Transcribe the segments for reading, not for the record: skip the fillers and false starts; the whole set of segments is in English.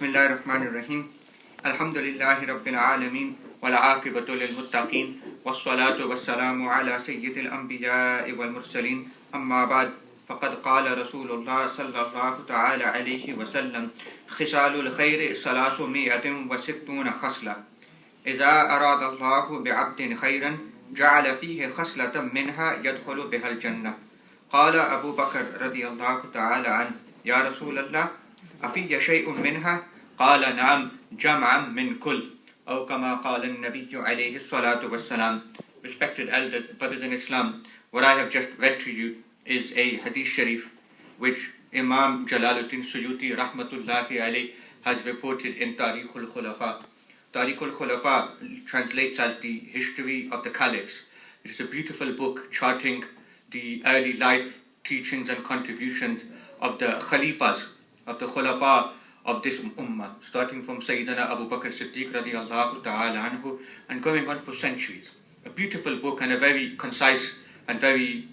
Bismillahir Rahmanir Rahim. Alhamdulillahi Rabbil Alameen. Wal aqibatu lil muttaqeen. Wassalatu wassalamu ala sayyidil anbiya'i wal mursalin. Amma ba'd. فقد قال رسول الله صلى الله تعالى عليه وسلم خصال الخير 360 خصلة إذا أراد الله بعبد خيرا جعل فيه خصلة منها يدخل بها الجنة. قال أبو بكر رضي الله تعالى عنه يا رسول الله أفي شيء منها؟ قال نعم جمعا من كل أو كما قال النبي عليه الصلاة والسلام. Respected elders, brothers in Islam, what I have just read to you is a hadith sharif which Imam Jalaluddin Suyuti rahmatullahi alayh has reported in Tariq al-Khulafa. Tariq al-Khulafa translates as the history of the caliphs. It is a beautiful book charting the early life, teachings and contributions of the Khalifas, of the Khulafa of this ummah, starting from Sayyidina Abu Bakr Siddiq radiyallahu ta'ala anhu and going on for centuries. A beautiful book and a very concise and very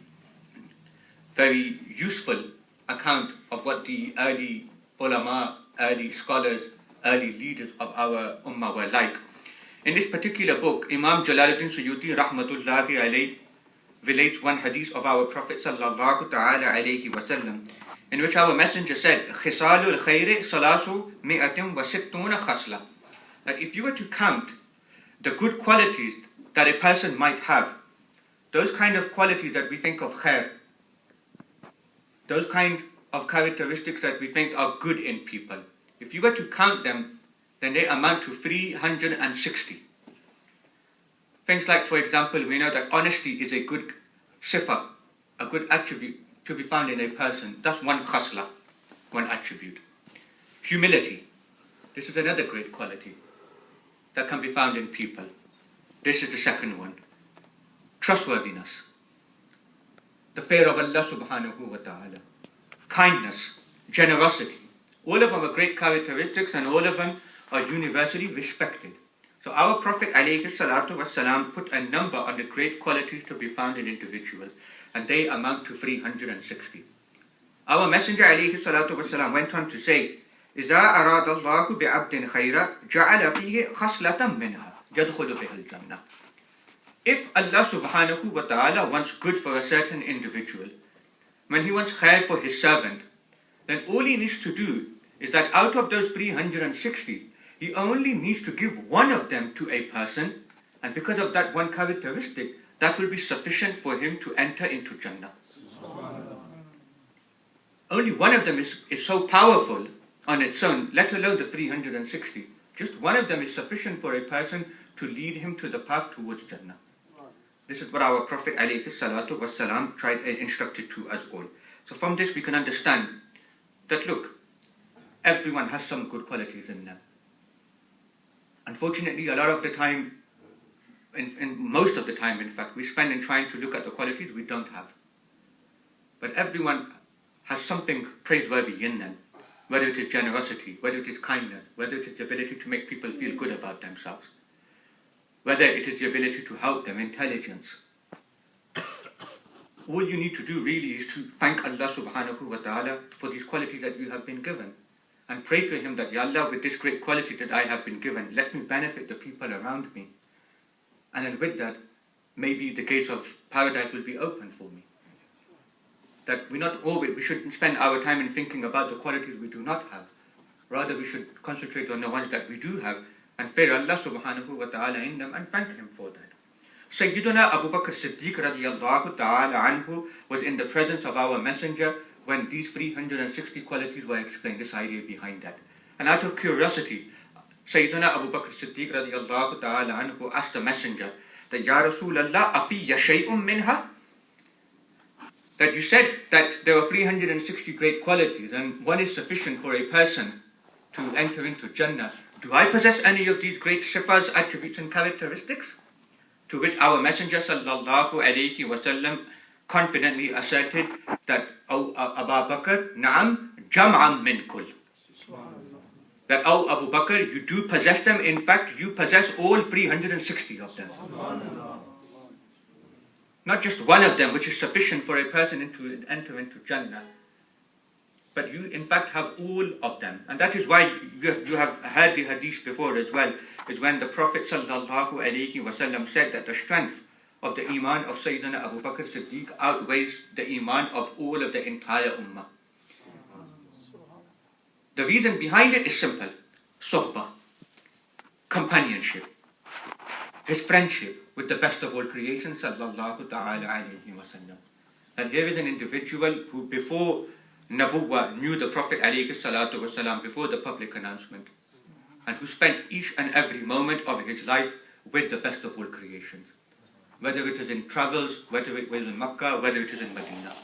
useful account of what the early ulama, early scholars, early leaders of our ummah were like. In this particular book, Imam Jalaluddin Suyuti rahmatullahi alayh relates one hadith of our Prophet sallallahu ta'ala alayhi wa sallam, in which our messenger said, خِصَالُ الْخَيْرِ ثَلَاثُ مِئَةٍ وَسِتُّونَ خَصْلَةٍ. That if you were to count the good qualities that a person might have, those kind of qualities that we think of khair, those kind of characteristics that we think are good in people, if you were to count them, then they amount to 360. Things like, for example, we know that honesty is a good sifa, a good attribute to be found in a person. That's one khasla, one attribute. Humility. This is another great quality that can be found in people. This is the second one. Trustworthiness. The fear of Allah subhanahu wa ta'ala. Kindness. Generosity. All of them are great characteristics and all of them are universally respected. So our Prophet alayhi salatu wasalam put a number on the great qualities to be found in individuals, and they amount to 360. Our Messenger alayhi salatu wasalam went on to say, إِذَا أَرَادَ اللَّهُ بِعَبْدٍ خَيْرًا جَعَلَ فِيهِ خَصْلَةً مِنْهَا يَدْخُلُ بِهَا الْجَنَّةِ. If Allah subhanahu wa ta'ala wants good for a certain individual, when He wants khair for His servant, then all He needs to do is that out of those 360, He only needs to give one of them to a person, and because of that one characteristic, that will be sufficient for him to enter into Jannah. Only one of them is so powerful on its own, let alone the 360. Just one of them is sufficient for a person to lead him to the path towards Jannah. This is what our Prophet alayhi salatu wasalam tried and instructed to us all. So from this we can understand that, look, everyone has some good qualities in them. Unfortunately, a lot of the time, in most of the time in fact, we spend in trying to look at the qualities we don't have. But everyone has something praiseworthy in them, whether it is generosity, whether it is kindness, whether it is the ability to make people feel good about themselves, whether it is the ability to help them, intelligence. All you need to do really is to thank Allah subhanahu wa ta'ala for these qualities that you have been given. And pray to Him that, Ya Allah, with this great quality that I have been given, let me benefit the people around me. And then with that, maybe the gates of paradise will be open for me. That we shouldn't spend our time in thinking about the qualities we do not have. Rather, we should concentrate on the ones that we do have and fear Allah subhanahu wa ta'ala in them and thank Him for that. Sayyiduna Abu Bakr Siddiq radiyallahu ta'ala anhu was in the presence of our messenger when these 360 qualities were explained, this idea behind that. And out of curiosity, Sayyidina Abu Bakr Siddiq radiyallahu ta'ala anhu asked the messenger that, Ya Rasulallah, afiyya shay'un minha? That you said that there were 360 great qualities and one is sufficient for a person to enter into Jannah. Do I possess any of these great sifas, attributes and characteristics? To which our messenger sallallahu alayhi wa sallam confidently asserted that, O Abu Bakr, na'am, jam'an min kull. That, O Abu Bakr, you do possess them. In fact, you possess all 360 of them. Not just one of them, which is sufficient for a person to enter into Jannah. but you in fact have all of them. And that is why you have heard the hadith before as well, is when the Prophet sallallahu alaihi wasallam said that the strength of the iman of Sayyidina Abu Bakr Siddiq outweighs the iman of all of the entire ummah. The reason behind it is simple: suhbah, companionship, his friendship with the best of all creation, sallallahu ta'ala alayhi wa sallam. And here is an individual who before Nabuwwah knew the Prophet alayhi salatu wa salam, before the public announcement, and who spent each and every moment of his life with the best of all creations. Whether it is in travels, whether it was in Makkah, whether it is in Medina,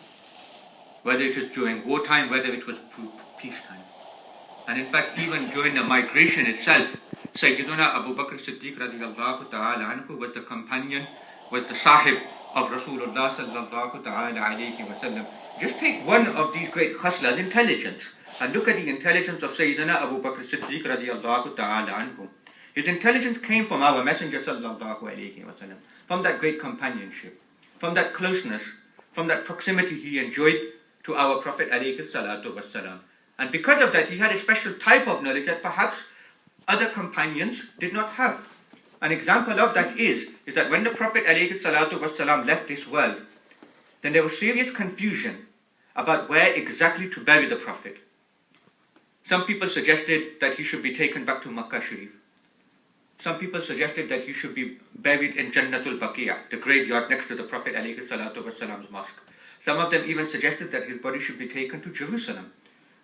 whether it is during wartime, whether it was peacetime. And in fact, even during the migration itself, Sayyiduna Abu Bakr Siddiq radiallahu ta'ala anhu was the companion, was the sahib of Rasulullah sallallahu ta'ala alayhi wa sallam. Just take one of these great khaslas, intelligence, and look at the intelligence of Sayyidina Abu Bakr Siddiq radiallahu ta'ala anhu. His intelligence came from our Messenger sallallahu alayhi wa sallam, from that great companionship, from that closeness, from that proximity he enjoyed to our Prophet alayhi salatu was salam. And because of that, he had a special type of knowledge that perhaps other companions did not have. An example of that is that when the Prophet alayhi salatu was salam left this world, then there was serious confusion about where exactly to bury the Prophet. Some people suggested that he should be taken back to Makkah Sharif. Some people suggested that he should be buried in Jannatul Baqiyah, the graveyard next to the Prophet alayhi salatu was salam's mosque. Some of them even suggested that his body should be taken to Jerusalem,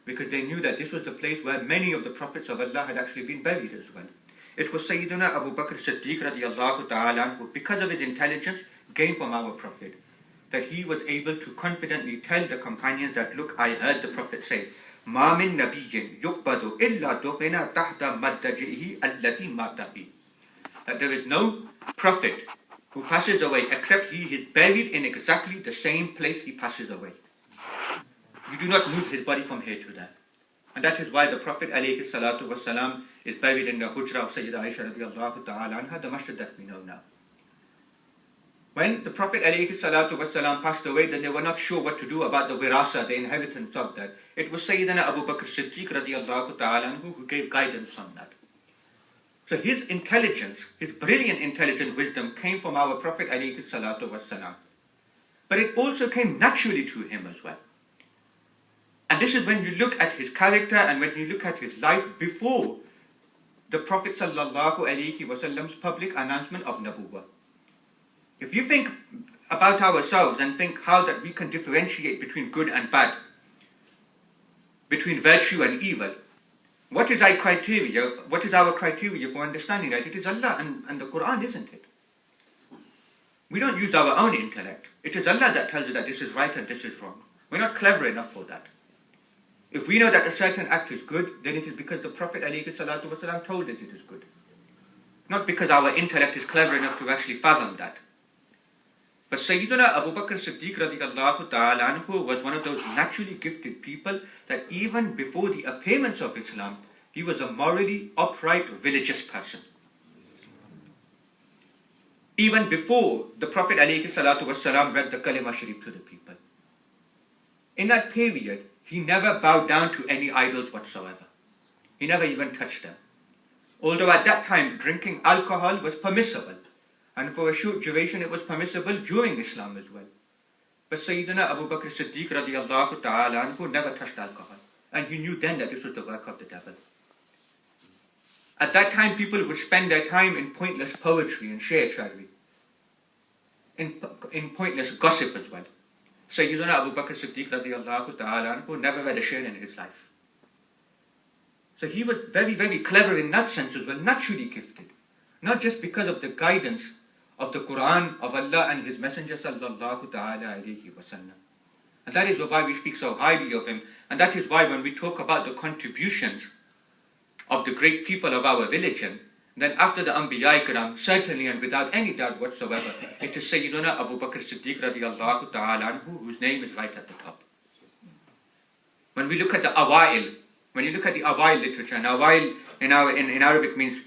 because they knew that this was the place where many of the prophets of Allah had actually been buried as well. It was Sayyiduna Abu Bakr Siddiq radiallahu ta'ala anhu, because of his intelligence gained from our Prophet, that he was able to confidently tell the companions that, look, I heard the Prophet say, مَا مِن نَبِيٍّ يُقْبَضُ إِلَّا دُفِنَ تَحْتَ مَدَّجِئِهِ الَّذِي مَاتَ فِيهِ. That there is no prophet who passes away except he is buried in exactly the same place he passes away. You do not move his body from here to there. And that is why the Prophet alayhi salatu was salam is buried in the hujra of Sayyidah Aisha radiallahu ta'ala anha, the masjid that we know now. When the Prophet alayhi salatu was salam passed away, then they were not sure what to do about the wirasa, the inheritance of that. It was Sayyidina Abu Bakr Siddiq radiallahu ta'ala anhu who gave guidance on that. So his intelligence, his brilliant intelligent wisdom came from our Prophet alayhi salatu was salam. But it also came naturally to him as well. And this is when you look at his character and when you look at his life before the Prophet sallallahu alaihi wasallam's public announcement of Nabuwwah. If you think about ourselves and think how that we can differentiate between good and bad, between virtue and evil, what is our criteria? What is our criteria for understanding that? It is Allah and the Quran, isn't it? We don't use our own intellect. It is Allah that tells us that this is right and this is wrong. We're not clever enough for that. If we know that a certain act is good, then it is because the Prophet ﷺ told us it is good. Not because our intellect is clever enough to actually fathom that. But Sayyiduna Abu Bakr Siddiq radiallahu ta'ala anhu was one of those naturally gifted people that even before the appearance of Islam, he was a morally upright, religious person. Even before the Prophet ﷺ read the Kalima Sharif to the people. In that period, he never bowed down to any idols whatsoever. He never even touched them. Although at that time drinking alcohol was permissible, and for a short duration it was permissible during Islam as well. But Sayyidina Abu Bakr Siddiq radiallahu ta'ala anhu never touched alcohol. And he knew then that this was the work of the devil. At that time people would spend their time in pointless poetry and shair-shari, in pointless gossip as well. Sayyidina Abu Bakr Siddiq radiallahu ta'ala anhu never read a shair in his life. So he was very, very clever in that sense as well, naturally gifted. Not just because of the guidance of the Quran, of Allah and His Messenger sallallahu ta'ala alayhi wa sallam. And that is why we speak so highly of him. And that is why when we talk about the contributions of the great people of our religion, then after the Anbiya Kiram, certainly and without any doubt whatsoever, it is Sayyiduna Abu Bakr Siddiq radiallahu ta'ala anhu, whose name is right at the top. When we look at the Awail, when you look at the Awail literature, and Awail in Arabic means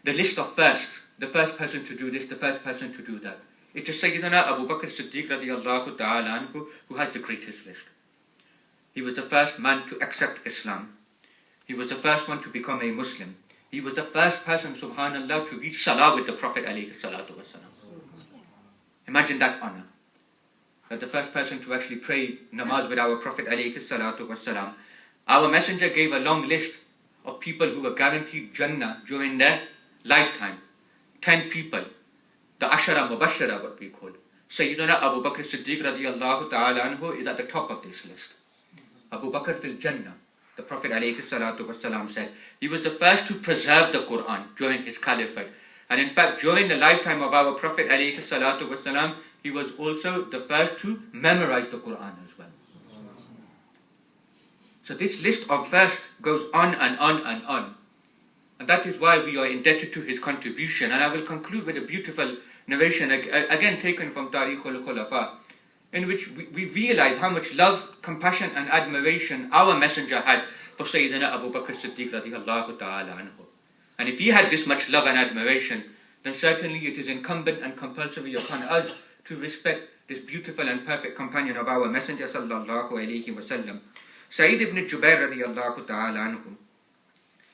the list of first, the first person to do this, the first person to do that. It is Sayyiduna Abu Bakr Siddiq radiallahu ta'ala anhu who has the greatest list. He was the first man to accept Islam. He was the first one to become a Muslim. He was the first person, subhanallah, to read salah with the Prophet alayhi salatu wasalam. Imagine that honor. That the first person to actually pray namaz with our Prophet alayhi salatu wasalam. Our messenger gave a long list of people who were guaranteed Jannah during their lifetime. 10 people. The Ashara Mubashara, what we call. Sayyidina Abu Bakr al-Siddiq radiyallahu ta'ala anhu is at the top of this list. Abu Bakr fil Jannah. The Prophet ﷺ said he was the first to preserve the Quran during his caliphate. And in fact, during the lifetime of our Prophet ﷺ, he was also the first to memorize the Quran as well. So this list of first goes on and on and on. And that is why we are indebted to his contribution. And I will conclude with a beautiful narration, again taken from Tariq al-Khulafa, in which we realize how much love, compassion and admiration our messenger had for Sayyidina Abu Bakr Siddiq radiyallahu ta'ala anhu. And if he had this much love and admiration, then certainly it is incumbent and compulsory upon us to respect this beautiful and perfect companion of our messenger sallallahu alayhi wa sallam. Sayyid ibn Jubair radiyallahu ta'ala anhu,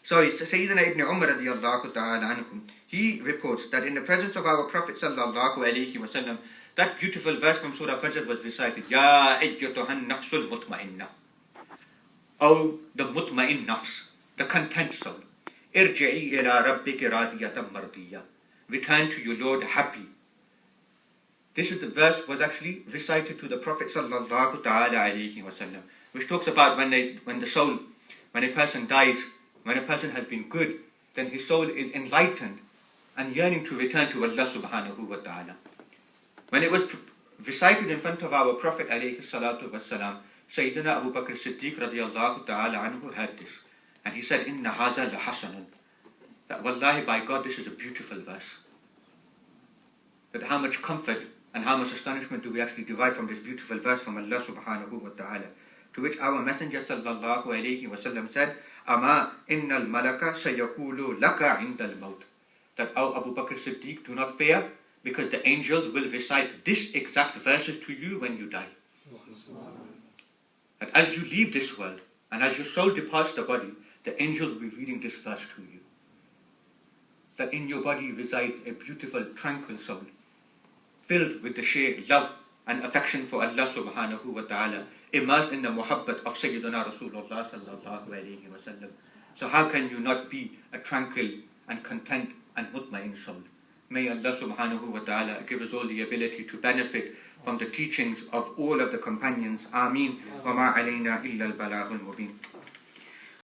Sayyidina ibn Umar radiyallahu ta'ala anhu, he reports that in the presence of our Prophet sallallahu alayhi wa sallam, that beautiful verse from Surah Fajr was recited. Ya ayyatuhan nafsul mutma'inna. Oh, the mutma'in nafs, the content soul. Irji'i ila rabbiki radiyatan mardiyya. Return to your Lord happy. This is the verse was actually recited to the Prophet sallallahu ta'ala alayhi wa sallam, which talks about when a person dies, when a person has been good, then his soul is enlightened and yearning to return to Allah subhanahu wa ta'ala. When it was recited in front of our Prophet alayhi salatu wasalam, Sayyidina Abu Bakr Siddiq radiyallahu ta'ala anhu heard this. And he said, Inna haza la hasanun. That wallahi, by God, this is a beautiful verse. That how much comfort and how much astonishment do we actually derive from this beautiful verse from Allah subhanahu wa ta'ala. To which our Messenger sallallahu alayhi wa sallam said, Ama innal malaka sayakulu laka indal maut. That, O Abu Bakr Siddiq, do not fear, because the angels will recite this exact verses to you when you die. That as you leave this world, and as your soul departs the body, the angels will be reading this verse to you. That in your body resides a beautiful, tranquil soul, filled with the sheer love and affection for Allah subhanahu wa ta'ala, immersed in the muhabbat of Sayyidina Rasulullah sallallahu alayhi wa sallam. So how can you not be a tranquil and content and mutmain soul? May Allah subhanahu wa ta'ala give us all the ability to benefit from the teachings of all of the companions. Ameen. Wa ma alayna illa al-balagh al-mubin.